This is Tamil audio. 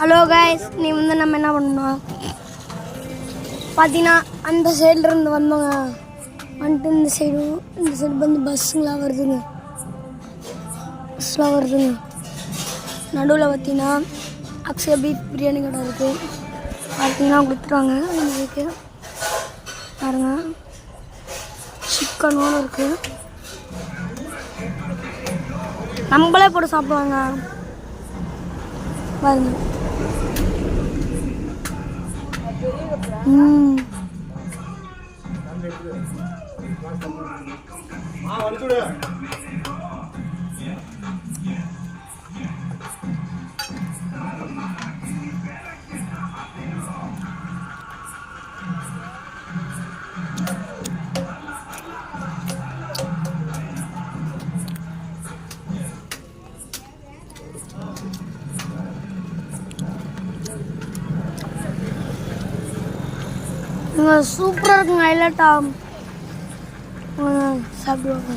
ஹலோ கைஸ், நீ வந்து நம்ம என்ன பண்ணணும் பார்த்தீங்கன்னா, அந்த சைடில் இருந்து வந்தோங்க. வந்துட்டு இந்த சைடு வந்து பஸ்ஸுங்களாம் வருதுங்க. நடுவில் பார்த்தீங்கன்னா அக்ஷயா பீஃப் பிரியாணி கடை இருக்குது. பார்த்தீங்கன்னா கொடுத்துருவாங்க. எங்களுக்கு பாருங்க, சிக்கனோடு இருக்குது. நம்மளே போட்டு சாப்பிடுவாங்க பாருங்க. சூப்பராக இருக்குங்க. ஹைலைட்டா சாப்பிடுவாங்க.